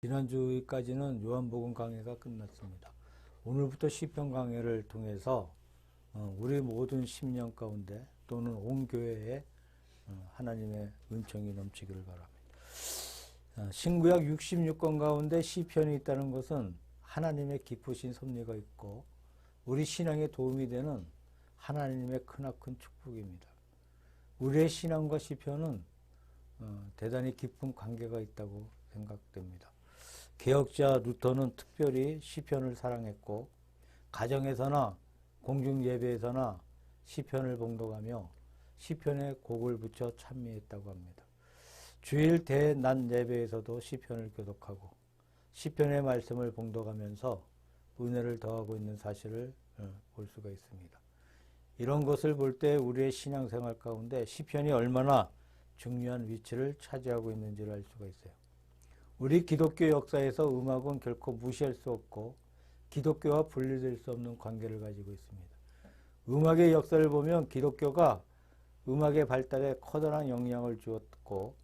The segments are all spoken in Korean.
지난주까지는 요한복음 강해가 끝났습니다. 오늘부터 시편 강해를 통해서 우리 모든 심령 가운데 또는 온 교회에 하나님의 은총이 넘치기를 바랍니다. 신구약 66권 가운데 시편이 있다는 것은 하나님의 깊으신 섭리가 있고 우리 신앙에 도움이 되는 하나님의 크나큰 축복입니다. 우리의 신앙과 시편은 대단히 깊은 관계가 있다고 생각됩니다. 개혁자 루터는 특별히 시편을 사랑했고 가정에서나 공중예배에서나 시편을 봉독하며 시편에 곡을 붙여 찬미했다고 합니다. 주일 대낮 예배에서도 시편을 교독하고 시편의 말씀을 봉독하면서 은혜를 더하고 있는 사실을 볼 수가 있습니다. 이런 것을 볼 때 우리의 신앙생활 가운데 시편이 얼마나 중요한 위치를 차지하고 있는지를 알 수가 있어요. 우리 기독교 역사에서 음악은 결코 무시할 수 없고 기독교와 분리될 수 없는 관계를 가지고 있습니다. 음악의 역사를 보면 기독교가 음악의 발달에 커다란 영향을 주었고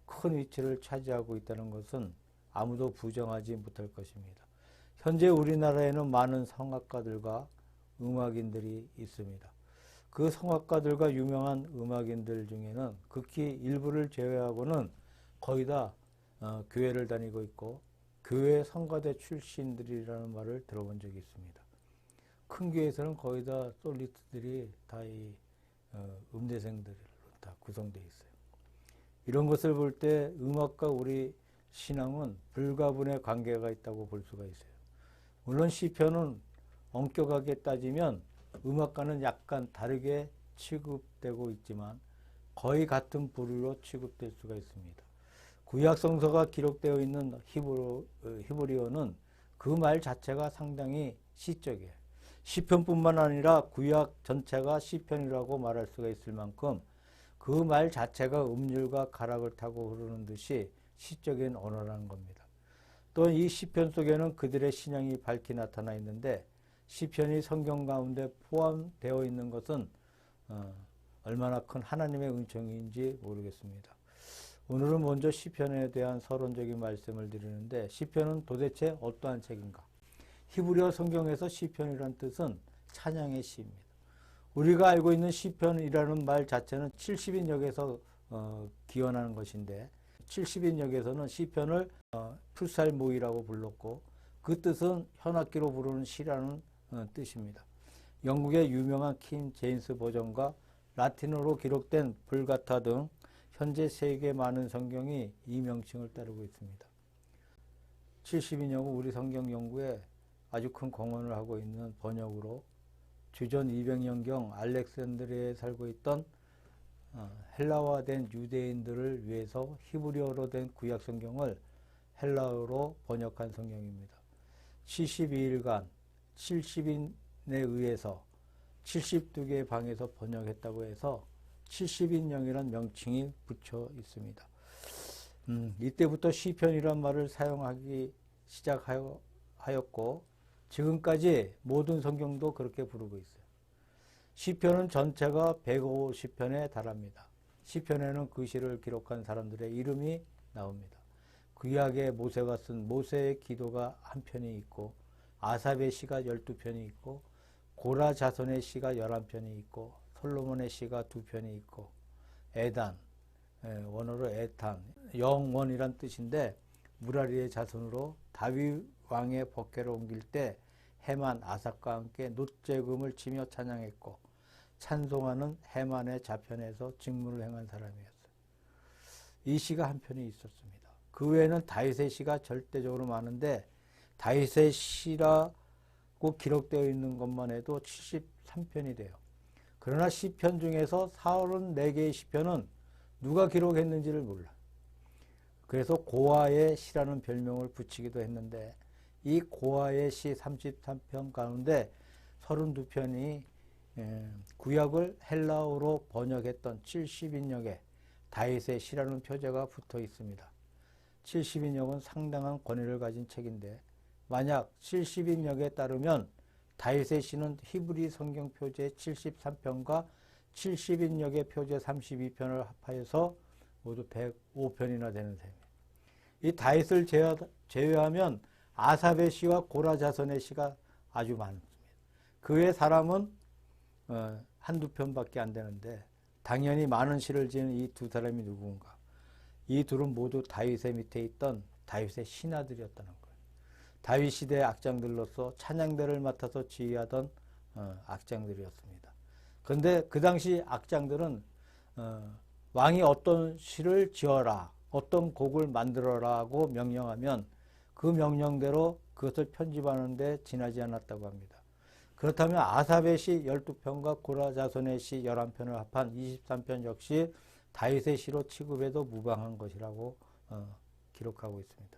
큰 위치를 차지하고 있다는 것은 아무도 부정하지 못할 것입니다. 현재 우리나라에는 많은 성악가들과 음악인들이 있습니다. 그 성악가들과 유명한 음악인들 중에는 극히 일부를 제외하고는 거의 다 교회를 다니고 있고 교회 성가대 출신들이라는 말을 들어본 적이 있습니다. 큰 교회에서는 거의 다 솔리스트들이 다 이 음대생들로 다 구성되어 있어요. 이런 것을 볼 때 음악과 우리 신앙은 불가분의 관계가 있다고 볼 수가 있어요. 물론 시편은 엄격하게 따지면 음악과는 약간 다르게 취급되고 있지만 거의 같은 부류로 취급될 수가 있습니다. 구약 성서가 기록되어 있는 히브리어는 그 말 자체가 상당히 시적이에요. 시편뿐만 아니라 구약 전체가 시편이라고 말할 수가 있을 만큼 그 말 자체가 음율과 가락을 타고 흐르는 듯이 시적인 언어라는 겁니다. 또 이 시편 속에는 그들의 신앙이 밝히 나타나 있는데 시편이 성경 가운데 포함되어 있는 것은 얼마나 큰 하나님의 은총인지 모르겠습니다. 오늘은 먼저 시편에 대한 서론적인 말씀을 드리는데 시편은 도대체 어떠한 책인가? 히브리어 성경에서 시편이란 뜻은 찬양의 시입니다. 우리가 알고 있는 시편이라는 말 자체는 70인역에서 기원하는 것인데 70인역에서는 시편을 풀살모이라고 불렀고 그 뜻은 현악기로 부르는 시라는 뜻입니다. 영국의 유명한 킹 제임스 버전과 라틴어로 기록된 불가타 등 현재 세계 많은 성경이 이 명칭을 따르고 있습니다. 70인역은 우리 성경 연구에 아주 큰 공헌을 하고 있는 번역으로 주전 200년경 알렉산드리아에 살고 있던 헬라화된 유대인들을 위해서 히브리어로 된 구약 성경을 헬라어로 번역한 성경입니다. 72일간 70인에 의해서 72개의 방에서 번역했다고 해서 70인역이라는 명칭이 붙여 있습니다. 이때부터 시편이란 말을 사용하기 시작하였고 지금까지 모든 성경도 그렇게 부르고 있어요. 시편은 전체가 150편에 달합니다. 시편에는 그 시를 기록한 사람들의 이름이 나옵니다. 구약의 모세가 쓴 모세의 기도가 한 편이 있고 아삽의 시가 12편이 있고 고라 자손의 시가 11편이 있고 솔로몬의 시가 2편이 있고 에단, 원어로 에탄, 영원이란 뜻인데 무라리의 자손으로 다윗 왕의 법궤를 옮길 때 헤만 아삭과 함께 놋재금을 치며 찬양했고 찬송하는 헤만의 자편에서 직무를 행한 사람이었어요. 이 시가 한 편이 있었습니다. 그 외에는 다윗의 시가 절대적으로 많은데 다윗의 시라고 기록되어 있는 것만 해도 73편이 돼요. 그러나 시편 중에서 44개의 시편은 누가 기록했는지를 몰라. 그래서 고아의 시라는 별명을 붙이기도 했는데 이 고아의 시 33편 가운데 32편이 구약을 헬라어로 번역했던 70인역에 다윗의 시라는 표제가 붙어 있습니다. 70인역은 상당한 권위를 가진 책인데 만약 70인역에 따르면 다윗의 시는 히브리 성경 표제 73편과 70인역의 표제 32편을 합하여서 모두 105편이나 되는 셈이에요. 이 다윗을 제외하면 아삽의 시와 고라 자손의 시가 아주 많습니다. 그 외 사람은 한두 편밖에 안 되는데 당연히 많은 시를 지은 이 두 사람이 누구인가? 이 둘은 모두 다윗의 밑에 있던 다윗의 신하들이었다는 거예요. 다윗 시대의 악장들로서 찬양대를 맡아서 지휘하던 악장들이었습니다. 그런데 그 당시 악장들은 왕이 어떤 시를 지어라, 어떤 곡을 만들어라고 명령하면 그 명령대로 그것을 편집하는데 지나지 않았다고 합니다. 그렇다면 아삽의 시 12편과 고라 자손의 시 11편을 합한 23편 역시 다윗의 시로 취급해도 무방한 것이라고 기록하고 있습니다.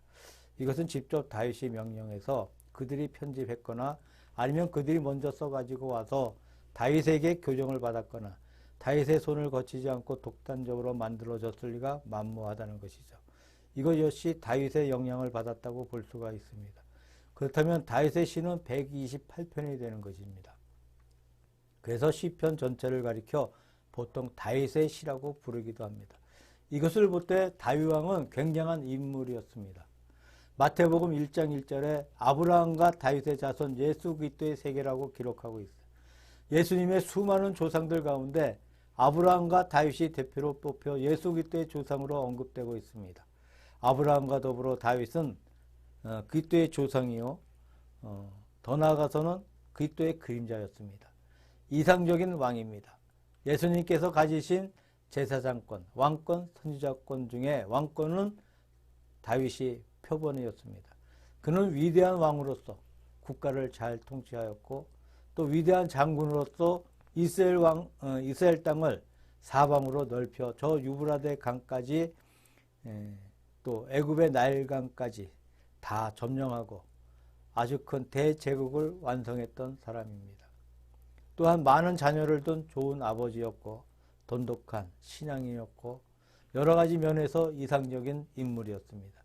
이것은 직접 다윗이 명령해서 그들이 편집했거나 아니면 그들이 먼저 써가지고 와서 다윗에게 교정을 받았거나 다윗의 손을 거치지 않고 독단적으로 만들어졌을 리가 만무하다는 것이죠. 이것 역시 다윗의 영향을 받았다고 볼 수가 있습니다. 그렇다면 다윗의 시는 128편이 되는 것입니다. 그래서 시편 전체를 가리켜 보통 다윗의 시라고 부르기도 합니다. 이것을 볼 때 다윗 왕은 굉장한 인물이었습니다. 마태복음 1장 1절에 아브라함과 다윗의 자손 예수 그리스도의 세계라고 기록하고 있어요. 예수님의 수많은 조상들 가운데 아브라함과 다윗이 대표로 뽑혀 예수 그리스도의 조상으로 언급되고 있습니다. 아브라함과 더불어 다윗은 그리스도의 조상이요, 더 나아가서는 그리스도의 그림자였습니다. 이상적인 왕입니다. 예수님께서 가지신 제사장권, 왕권, 선지자권 중에 왕권은 다윗이 표본이었습니다. 그는 위대한 왕으로서 국가를 잘 통치하였고 또 위대한 장군으로서 이스라엘 땅을 사방으로 넓혀 저 유브라데 강까지 또 애굽의 나일강까지 다 점령하고 아주 큰 대제국을 완성했던 사람입니다. 또한 많은 자녀를 둔 좋은 아버지였고 돈독한 신앙인이었고 여러 가지 면에서 이상적인 인물이었습니다.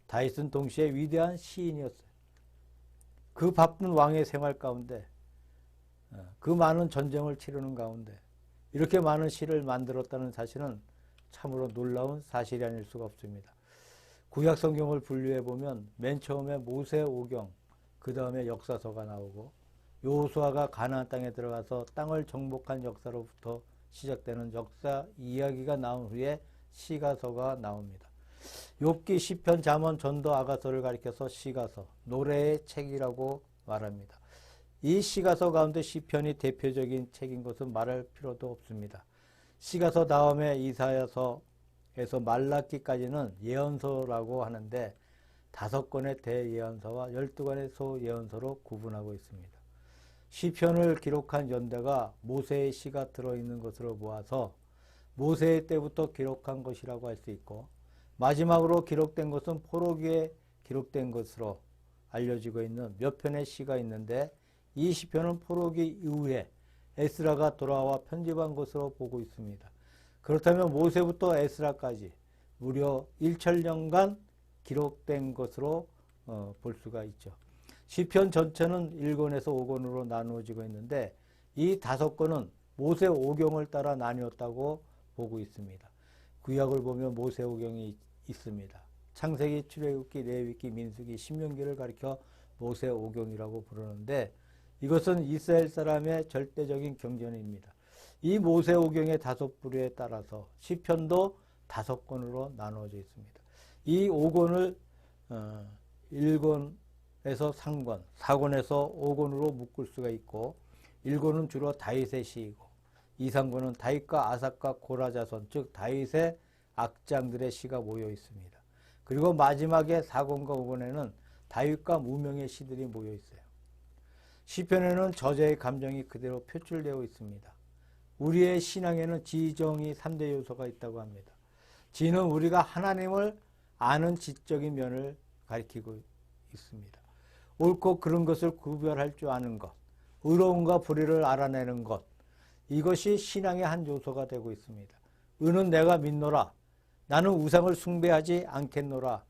다윗은 동시에 위대한 시인이었어요. 그 바쁜 왕의 생활 가운데 그 많은 전쟁을 치르는 가운데 이렇게 많은 시를 만들었다는 사실은 참으로 놀라운 사실이 아닐 수가 없습니다. 구약 성경을 분류해 보면 맨 처음에 모세오경, 그 다음에 역사서가 나오고 여호수아가 가나안 땅에 들어가서 땅을 정복한 역사로부터 시작되는 역사 이야기가 나온 후에 시가서가 나옵니다. 욥기, 시편, 잠언, 전도, 아가서를 가리켜서 시가서, 노래의 책이라고 말합니다. 이 시가서 가운데 시편이 대표적인 책인 것은 말할 필요도 없습니다. 시가서 다음에 이사야서에서 말라기까지는 예언서라고 하는데 5권의 대예언서와 12권의 소예언서로 구분하고 있습니다. 시편을 기록한 연대가 모세의 시가 들어있는 것으로 모아서 모세의 때부터 기록한 것이라고 할 수 있고 마지막으로 기록된 것은 포로기에 기록된 것으로 알려지고 있는 몇 편의 시가 있는데 이 시편은 포로기 이후에 에스라가 돌아와 편집한 것으로 보고 있습니다. 그렇다면 모세부터 에스라까지 무려 1천년간 기록된 것으로 볼 수가 있죠. 시편 전체는 1권에서 5권으로 나누어지고 있는데 이 5권은 모세오경을 따라 나뉘었다고 보고 있습니다. 구약을 보면 모세오경이 있습니다. 창세기, 출애굽기, 레위기, 민수기, 신명기를 가리켜 모세오경이라고 부르는데 이것은 이스라엘 사람의 절대적인 경전입니다. 이 모세오경의 5부류에 따라서 시편도 5권으로 나누어져 있습니다. 이 5권을 1권에서 3권, 4권에서 5권으로 묶을 수가 있고 1권은 주로 다윗의 시이고 2, 3권은 다윗과 아삽과 고라 자손, 즉 다윗의 악장들의 시가 모여 있습니다. 그리고 마지막에 4권과 5권에는 다윗과 무명의 시들이 모여 있어요. 시편에는 저자의 감정이 그대로 표출되어 있습니다. 우리의 신앙에는 지정이 3대 요소가 있다고 합니다. 지는 우리가 하나님을 아는 지적인 면을 가리키고 있습니다. 옳고 그른 것을 구별할 줄 아는 것, 의로움과 불의를 알아내는 것, 이것이 신앙의 한 요소가 되고 있습니다. 의는 내가 믿노라. 나는 우상을 숭배하지 않겠노라.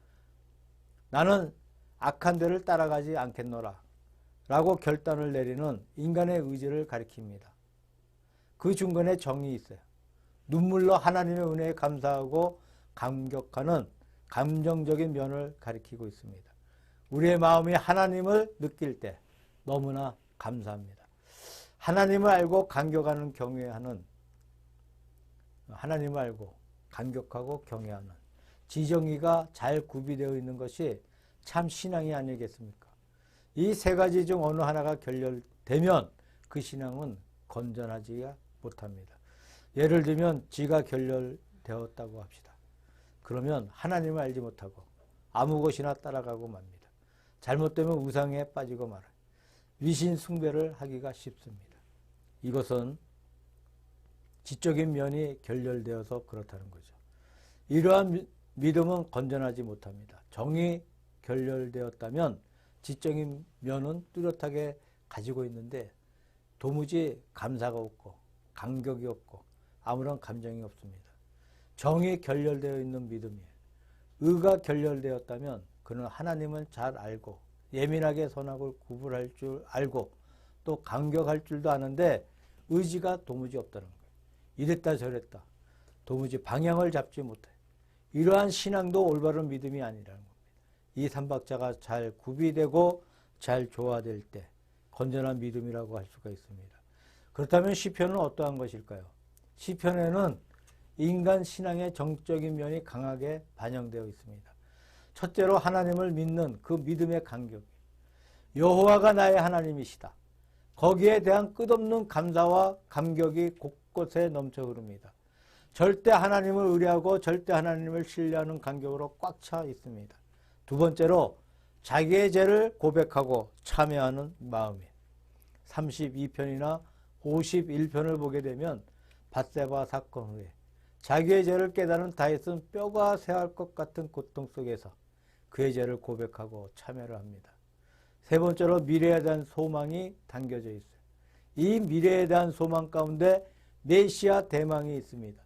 나는 악한 데를 따라가지 않겠노라. 라고 결단을 내리는 인간의 의지를 가리킵니다. 그 중간에 정이 있어요. 눈물로 하나님의 은혜에 감사하고 감격하는 감정적인 면을 가리키고 있습니다. 우리의 마음이 하나님을 느낄 때 너무나 감사합니다. 하나님을 알고 감격하는 경외하는, 하나님을 알고 감격하고 경외하는 지정의가 잘 구비되어 있는 것이 참 신앙이 아니겠습니까? 이 세 가지 중 어느 하나가 결렬되면 그 신앙은 건전하지 못합니다. 예를 들면 지가 결렬되었다고 합시다. 그러면 하나님을 알지 못하고 아무 것이나 따라가고 맙니다. 잘못되면 우상에 빠지고 말아요. 위신 숭배를 하기가 쉽습니다. 이것은 지적인 면이 결렬되어서 그렇다는 거죠. 이러한 믿음은 건전하지 못합니다. 정이 결렬되었다면 지적인 면은 뚜렷하게 가지고 있는데 도무지 감사가 없고 감격이 없고 아무런 감정이 없습니다. 정이 결렬되어 있는 믿음이에요. 의가 결렬되었다면 그는 하나님은 잘 알고 예민하게 선악을 구분할 줄 알고 또 감격할 줄도 아는데 의지가 도무지 없다는 거예요. 이랬다 저랬다 도무지 방향을 잡지 못해. 이러한 신앙도 올바른 믿음이 아니라는 겁니다. 이 삼박자가 잘 구비되고 잘 조화될 때 건전한 믿음이라고 할 수가 있습니다. 그렇다면 시편은 어떠한 것일까요? 시편에는 인간 신앙의 정적인 면이 강하게 반영되어 있습니다. 첫째로 하나님을 믿는 그 믿음의 감격. 여호와가 나의 하나님이시다. 거기에 대한 끝없는 감사와 감격이 곳곳에 넘쳐 흐릅니다. 절대 하나님을 의뢰하고 절대 하나님을 신뢰하는 감격으로 꽉 차 있습니다. 두 번째로 자기의 죄를 고백하고 참여하는 마음이에요. 32편이나 51편을 보게 되면 밧세바 사건 후에 자기의 죄를 깨달은 다윗은 뼈가 새할 것 같은 고통 속에서 그의 죄를 고백하고 참여를 합니다. 세 번째로 미래에 대한 소망이 담겨져 있어요. 이 미래에 대한 소망 가운데 메시아 대망이 있습니다.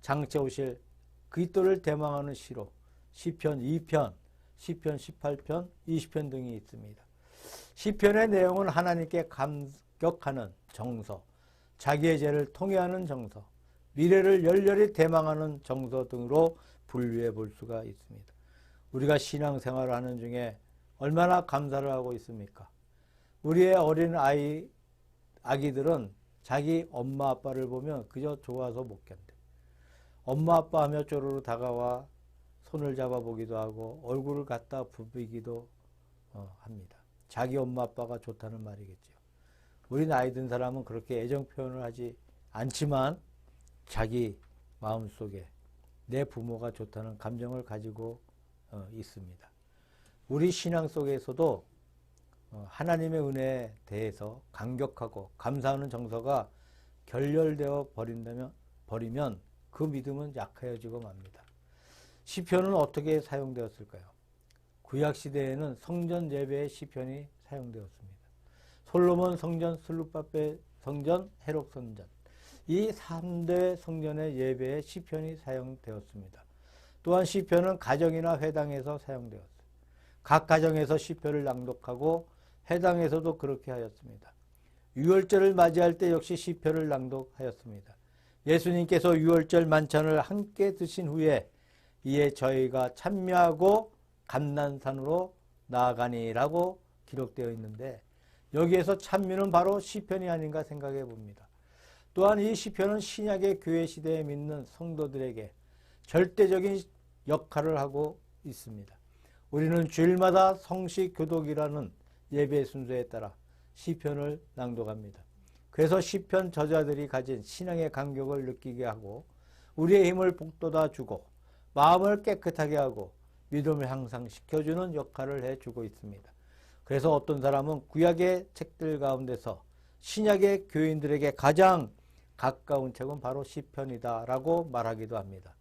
장차 오실 그리스도를 대망하는 시로 시편 2편, 시편 18편, 20편 등이 있습니다. 시편의 내용은 하나님께 감격하는 정서, 자기의 죄를 통회하는 정서, 미래를 열렬히 대망하는 정서 등으로 분류해 볼 수가 있습니다. 우리가 신앙생활을 하는 중에 얼마나 감사를 하고 있습니까? 우리의 어린 아기들은 자기 엄마 아빠를 보면 그저 좋아서 못 견뎌. 엄마 아빠 하며 쪼르르 다가와 손을 잡아보기도 하고 얼굴을 갖다 부비기도 합니다. 자기 엄마 아빠가 좋다는 말이겠죠. 우리 나이 든 사람은 그렇게 애정 표현을 하지 않지만 자기 마음속에 내 부모가 좋다는 감정을 가지고 있습니다. 우리 신앙 속에서도 하나님의 은혜에 대해서 감격하고 감사하는 정서가 결렬되어 버리면 그 믿음은 약해지고 맙니다. 시편은 어떻게 사용되었을까요? 구약시대에는 성전 예배의 시편이 사용되었습니다. 솔로몬 성전, 슬룹바벨 성전, 헤롯 성전 이 3대 성전의 예배에 시편이 사용되었습니다. 또한 시편은 가정이나 회당에서 사용되었습니다. 각 가정에서 시편을 낭독하고 회당에서도 그렇게 하였습니다. 유월절을 맞이할 때 역시 시편을 낭독하였습니다. 예수님께서 유월절 만찬을 함께 드신 후에 이에 저희가 참여하고 감난산으로 나아가니라고 기록되어 있는데 여기에서 참여는 바로 시편이 아닌가 생각해 봅니다. 또한 이 시편은 신약의 교회 시대에 믿는 성도들에게 절대적인 역할을 하고 있습니다. 우리는 주일마다 성식 교독이라는 예배 순서에 따라 시편을 낭독합니다. 그래서 시편 저자들이 가진 신앙의 감격을 느끼게 하고 우리의 힘을 북돋아 주고 마음을 깨끗하게 하고 믿음을 향상시켜주는 역할을 해주고 있습니다. 그래서 어떤 사람은 구약의 책들 가운데서 신약의 교인들에게 가장 가까운 책은 바로 시편이다라고 말하기도 합니다.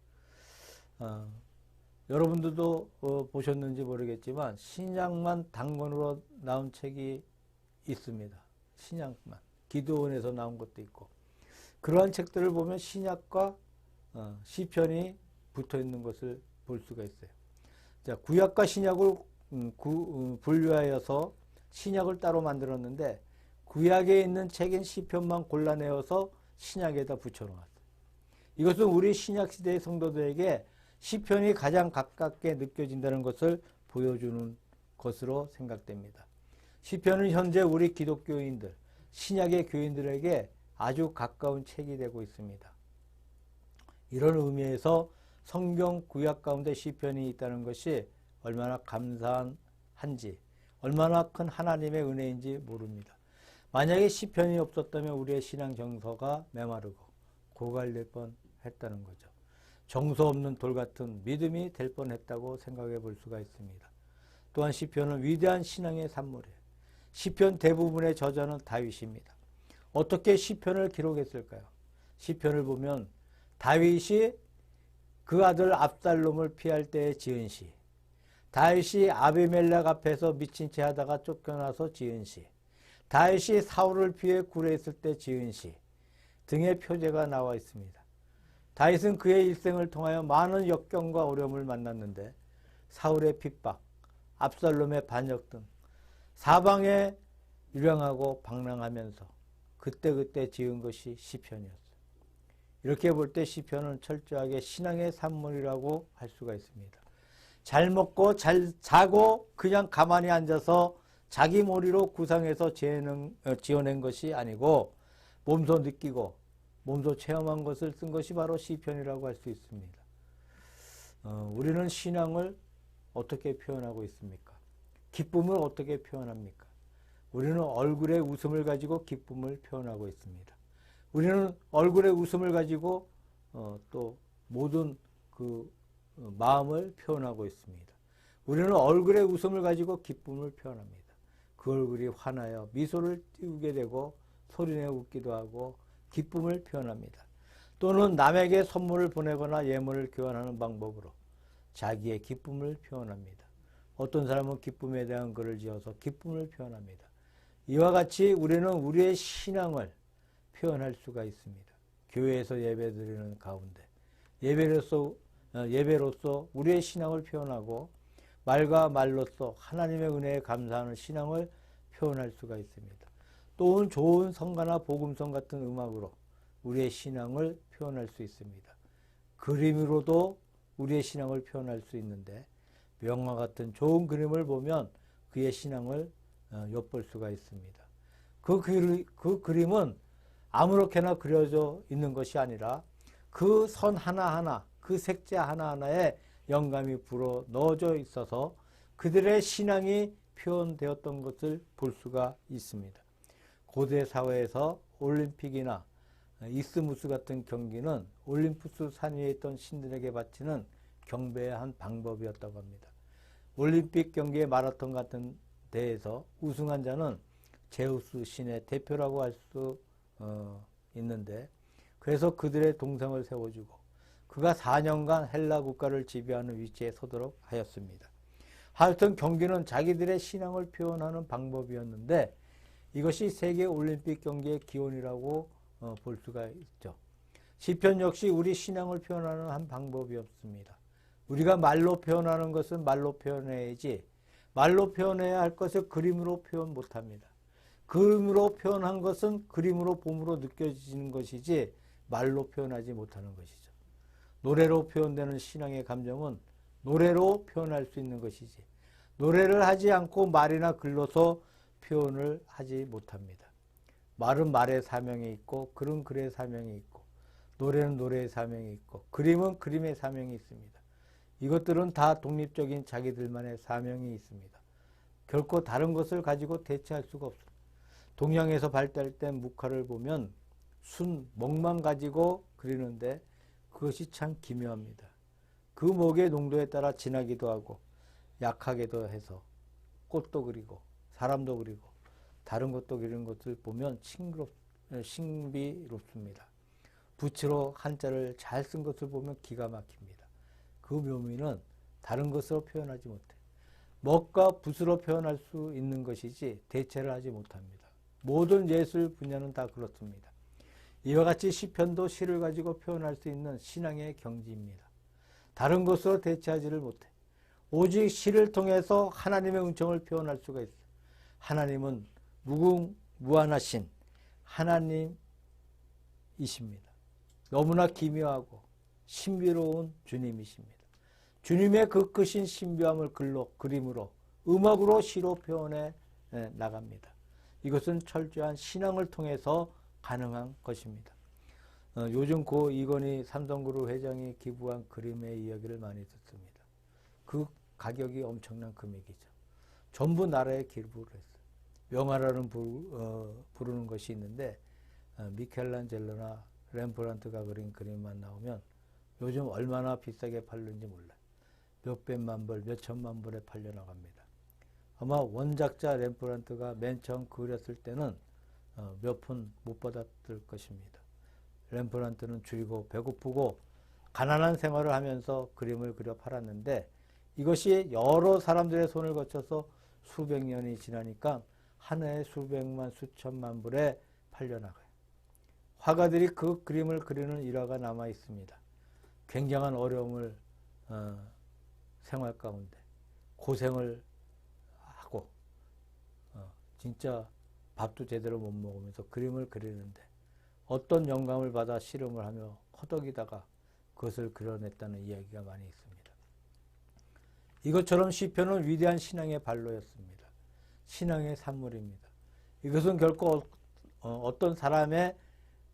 여러분들도 보셨는지 모르겠지만 신약만 단권으로 나온 책이 있습니다. 신약만. 기도원에서 나온 것도 있고 그러한 책들을 보면 신약과 시편이 붙어 있는 것을 볼 수가 있어요. 자, 구약과 신약을 분류하여서 신약을 따로 만들었는데 구약에 있는 책인 시편만 골라내어서 신약에다 붙여놓았어요. 이것은 우리 신약시대의 성도들에게 시편이 가장 가깝게 느껴진다는 것을 보여주는 것으로 생각됩니다. 시편은 현재 우리 기독교인들, 신약의 교인들에게 아주 가까운 책이 되고 있습니다. 이런 의미에서 성경 구약 가운데 시편이 있다는 것이 얼마나 감사한지, 얼마나 큰 하나님의 은혜인지 모릅니다. 만약에 시편이 없었다면 우리의 신앙 정서가 메마르고 고갈될 뻔했다는 거죠. 정서 없는 돌 같은 믿음이 될 뻔했다고 생각해 볼 수가 있습니다. 또한 시편은 위대한 신앙의 산물이에요. 시편 대부분의 저자는 다윗입니다. 어떻게 시편을 기록했을까요? 시편을 보면 다윗이 그 아들 압살롬을 피할 때에 지은 시, 다윗이 아비멜렉 앞에서 미친 채 하다가 쫓겨나서 지은 시, 다윗이 사울을 피해 굴에 있을 때 지은 시 등의 표제가 나와 있습니다. 다윗은 그의 일생을 통하여 많은 역경과 어려움을 만났는데 사울의 핍박, 압살롬의 반역 등 사방에 유령하고 방랑하면서 그때그때 지은 것이 시편이었어요. 이렇게 볼 때 시편은 철저하게 신앙의 산물이라고 할 수가 있습니다. 잘 먹고 잘 자고 그냥 가만히 앉아서 자기 머리로 구상해서 지어낸 것이 아니고 몸소 느끼고 몸소 체험한 것을 쓴 것이 바로 시편이라고 할 수 있습니다. 우리는 신앙을 어떻게 표현하고 있습니까? 기쁨을 어떻게 표현합니까? 우리는 얼굴에 웃음을 가지고 기쁨을 표현하고 있습니다. 우리는 얼굴에 웃음을 가지고 또 모든 그 마음을 표현하고 있습니다. 우리는 얼굴에 웃음을 가지고 기쁨을 표현합니다. 그 얼굴이 환하여 미소를 띄우게 되고 소리내어 웃기도 하고 기쁨을 표현합니다. 또는 남에게 선물을 보내거나 예물을 교환하는 방법으로 자기의 기쁨을 표현합니다. 어떤 사람은 기쁨에 대한 글을 지어서 기쁨을 표현합니다. 이와 같이 우리는 우리의 신앙을 표현할 수가 있습니다. 교회에서 예배드리는 가운데 예배로서 우리의 신앙을 표현하고 말과 말로써 하나님의 은혜에 감사하는 신앙을 표현할 수가 있습니다. 또 좋은 성가나 복음성 같은 음악으로 우리의 신앙을 표현할 수 있습니다. 그림으로도 우리의 신앙을 표현할 수 있는데 명화 같은 좋은 그림을 보면 그의 신앙을 엿볼 수가 있습니다. 그 그림은 아무렇게나 그려져 있는 것이 아니라 그 선 하나하나, 그 색자 하나하나에 영감이 불어 넣어져 있어서 그들의 신앙이 표현되었던 것을 볼 수가 있습니다. 고대 사회에서 올림픽이나 이스무스 같은 경기는 올림푸스 산 위에 있던 신들에게 바치는 경배의 한 방법이었다고 합니다. 올림픽 경기의 마라톤 같은 대회에서 우승한 자는 제우스 신의 대표라고 할 수 있는데 그래서 그들의 동상을 세워주고 그가 4년간 헬라 국가를 지배하는 위치에 서도록 하였습니다. 하여튼 경기는 자기들의 신앙을 표현하는 방법이었는데 이것이 세계 올림픽 경기의 기원이라고 볼 수가 있죠. 시편 역시 우리 신앙을 표현하는 한 방법이었습니다. 우리가 말로 표현하는 것은 말로 표현해야지 말로 표현해야 할 것을 그림으로 표현 못합니다. 그림으로 표현한 것은 그림으로 봄으로 느껴지는 것이지 말로 표현하지 못하는 것이죠. 노래로 표현되는 신앙의 감정은 노래로 표현할 수 있는 것이지 노래를 하지 않고 말이나 글로서 표현을 하지 못합니다. 말은 말의 사명이 있고 글은 글의 사명이 있고 노래는 노래의 사명이 있고 그림은 그림의 사명이 있습니다. 이것들은 다 독립적인 자기들만의 사명이 있습니다. 결코 다른 것을 가지고 대체할 수가 없습니다. 동양에서 발달된 묵화를 보면 순, 목만 가지고 그리는데 그것이 참 기묘합니다. 그 목의 농도에 따라 진하기도 하고 약하게도 해서 꽃도 그리고 사람도 그리고 다른 것도 그리는 것을 보면 신비롭습니다. 붓으로 한자를 잘 쓴 것을 보면 기가 막힙니다. 그 묘미는 다른 것으로 표현하지 못해. 먹과 붓으로 표현할 수 있는 것이지 대체를 하지 못합니다. 모든 예술 분야는 다 그렇습니다. 이와 같이 시편도 시를 가지고 표현할 수 있는 신앙의 경지입니다. 다른 것으로 대체하지를 못해. 오직 시를 통해서 하나님의 은총을 표현할 수가 있어요. 하나님은 무궁무한하신 하나님이십니다. 너무나 기묘하고 신비로운 주님이십니다. 주님의 그 크신 신비함을 글로, 그림으로, 음악으로, 시로 표현해 나갑니다. 이것은 철저한 신앙을 통해서 가능한 것입니다. 요즘 고 이건희 삼성그룹 회장이 기부한 그림의 이야기를 많이 듣습니다. 그 가격이 엄청난 금액이죠. 전부 나라에 기부를 했어요. 명화라는 부르는 것이 있는데 미켈란젤로나 렘브란트가 그린 그림만 나오면 요즘 얼마나 비싸게 팔는지 몰라요. 몇백만 불, 몇천만 불에 팔려나갑니다. 아마 원작자 렘브란트가 맨 처음 그렸을 때는 몇 푼 못 받았을 것입니다. 렘브란트는 줄이고 배고프고 가난한 생활을 하면서 그림을 그려 팔았는데 이것이 여러 사람들의 손을 거쳐서 수백 년이 지나니까 한 해에 수백만, 수천만 불에 팔려나가요. 화가들이 그 그림을 그리는 일화가 남아 있습니다. 굉장한 어려움을 생활 가운데 고생을 하고 진짜 밥도 제대로 못 먹으면서 그림을 그리는데 어떤 영감을 받아 실험을 하며 허덕이다가 그것을 그려냈다는 이야기가 많이 있습니다. 이것처럼 시편은 위대한 신앙의 발로였습니다. 신앙의 산물입니다. 이것은 결코 어떤 사람의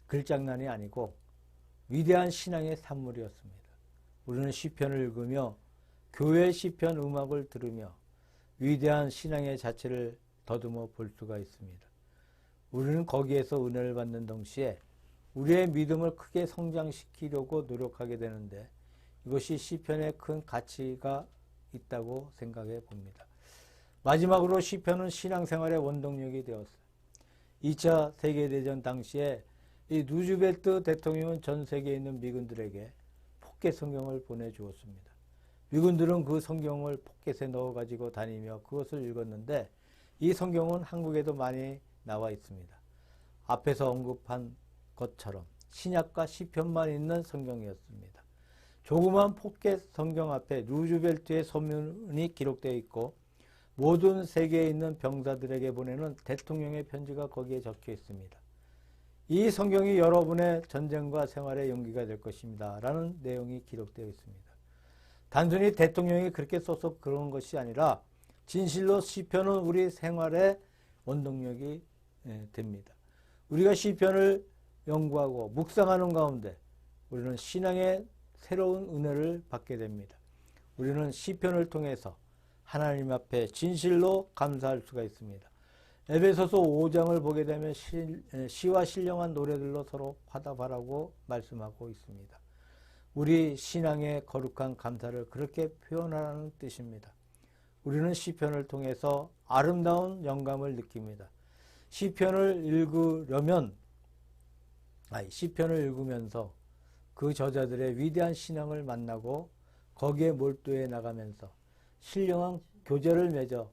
글장난이 아니고 위대한 신앙의 산물이었습니다. 우리는 시편을 읽으며 교회 시편 음악을 들으며 위대한 신앙의 자체를 더듬어 볼 수가 있습니다. 우리는 거기에서 은혜를 받는 동시에 우리의 믿음을 크게 성장시키려고 노력하게 되는데 이것이 시편의 큰 가치가 있다고 생각해 봅니다. 마지막으로 시편은 신앙생활의 원동력이 되었어요. 2차 세계대전 당시에 이 루즈벨트 대통령은 전 세계에 있는 미군들에게 포켓 성경을 보내주었습니다. 미군들은 그 성경을 포켓에 넣어가지고 다니며 그것을 읽었는데 이 성경은 한국에도 많이 나와 있습니다. 앞에서 언급한 것처럼 신약과 시편만 있는 성경이었습니다. 조그만 포켓 성경 앞에 루즈벨트의 서문이 기록되어 있고 모든 세계에 있는 병사들에게 보내는 대통령의 편지가 거기에 적혀 있습니다. 이 성경이 여러분의 전쟁과 생활의 용기가 될 것입니다. 라는 내용이 기록되어 있습니다. 단순히 대통령이 그렇게 써서 그런 것이 아니라 진실로 시편은 우리 생활의 원동력이 됩니다. 우리가 시편을 연구하고 묵상하는 가운데 우리는 신앙의 새로운 은혜를 받게 됩니다. 우리는 시편을 통해서 하나님 앞에 진실로 감사할 수가 있습니다. 에베소서 5장을 보게 되면 시와 신령한 노래들로 서로 화답하라고 말씀하고 있습니다. 우리 신앙의 거룩한 감사를 그렇게 표현하라는 뜻입니다. 우리는 시편을 통해서 아름다운 영감을 느낍니다. 시편을 읽으면서 그 저자들의 위대한 신앙을 만나고 거기에 몰두해 나가면서 신령한 교제를 맺어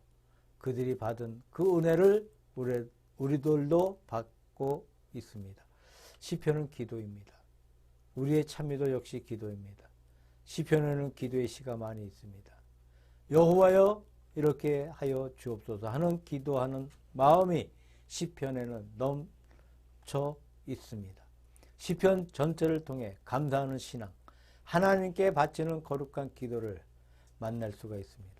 그들이 받은 그 은혜를 우리들도 받고 있습니다. 시편은 기도입니다. 우리의 찬미도 역시 기도입니다. 시편에는 기도의 시가 많이 있습니다. 여호와여 이렇게 하여 주옵소서 하는 기도하는 마음이 시편에는 넘쳐 있습니다. 시편 전체를 통해 감사하는 신앙, 하나님께 바치는 거룩한 기도를 만날 수가 있습니다.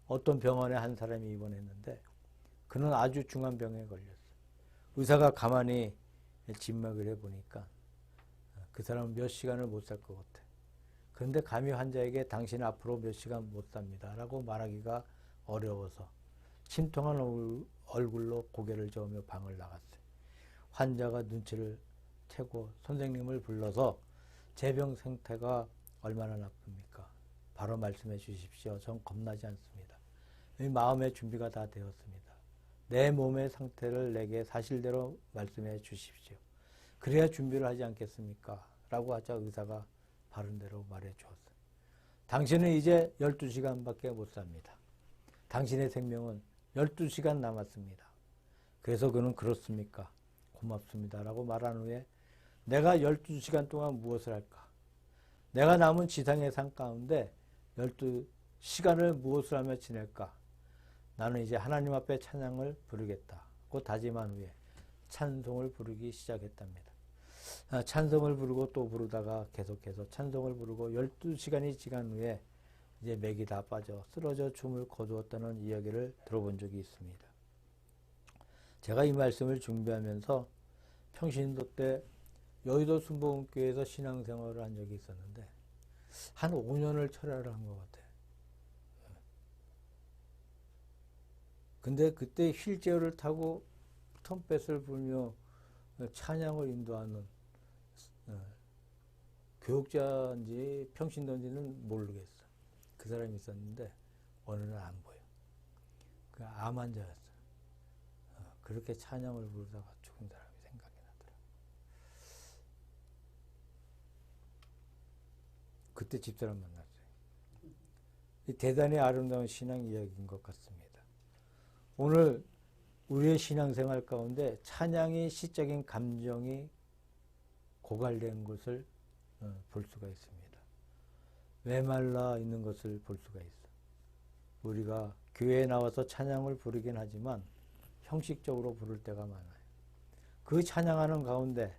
어떤 병원에 한 사람이 입원했는데 그는 아주 중한 병에 걸렸어요. 의사가 가만히 진맥을 해보니까 그 사람은 몇 시간을 못 살 것 같아. 그런데 감히 환자에게 당신 앞으로 몇 시간 못 삽니다 라고 말하기가 어려워서 침통한 얼굴로 고개를 저으며 방을 나갔어요. 환자가 눈치를 채고 선생님을 불러서 제 병 상태가 얼마나 나쁩니까? 바로 말씀해 주십시오. 전 겁나지 않습니다. 마음의 준비가 다 되었습니다. 내 몸의 상태를 내게 사실대로 말씀해 주십시오. 그래야 준비를 하지 않겠습니까? 라고 하자 의사가 바른 대로 말해 주었어요. 당신은 이제 12시간밖에 못 삽니다. 당신의 생명은 12시간 남았습니다. 그래서 그는 그렇습니까? 고맙습니다. 라고 말한 후에 내가 12시간 동안 무엇을 할까? 내가 남은 지상의 삶 가운데 12시간을 무엇을 하며 지낼까? 나는 이제 하나님 앞에 찬양을 부르겠다고 다짐한 후에 찬송을 부르기 시작했답니다. 찬송을 부르고 또 부르다가 계속해서 찬송을 부르고 12시간이 지난 후에 이제 맥이 다 빠져 쓰러져 숨을 거두었다는 이야기를 들어본 적이 있습니다. 제가 이 말씀을 준비하면서 평신도 때 여의도 순복음교회에서 신앙생활을 한 적이 있었는데 한 5년을 철야를 한 것 같아요. 근데 그때 휠체어를 타고 트럼펫을 불며 찬양을 인도하는 교육자인지 평신도인지는 모르겠어. 그 사람이 있었는데 어느 날 안 보여. 그 암 환자였어. 그렇게 찬양을 부르다가 죽은 사람이 생각이 나더라. 그때 집사람 만났어요. 대단히 아름다운 신앙 이야기인 것 같습니다. 오늘 우리의 신앙생활 가운데 찬양이 시적인 감정이 고갈된 것을 볼 수가 있습니다. 메말라 있는 것을 볼 수가 있어. 우리가 교회에 나와서 찬양을 부르긴 하지만 형식적으로 부를 때가 많아요. 그 찬양하는 가운데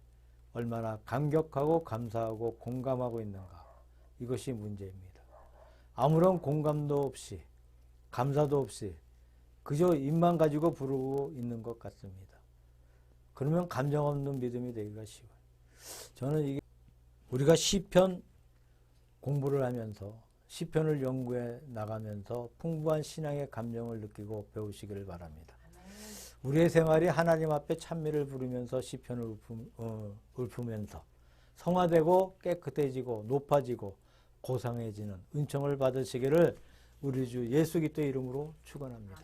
얼마나 감격하고 감사하고 공감하고 있는가. 이것이 문제입니다. 아무런 공감도 없이 감사도 없이 그저 입만 가지고 부르고 있는 것 같습니다. 그러면 감정 없는 믿음이 되기가 쉬워요. 저는 이게 우리가 시편 공부를 하면서 시편을 연구해 나가면서 풍부한 신앙의 감정을 느끼고 배우시기를 바랍니다. 우리의 생활이 하나님 앞에 찬미를 부르면서 시편을 읊으면서 성화되고 깨끗해지고 높아지고 고상해지는 은총을 받으시기를 우리 주 예수 그리스도의 이름으로 축원합니다.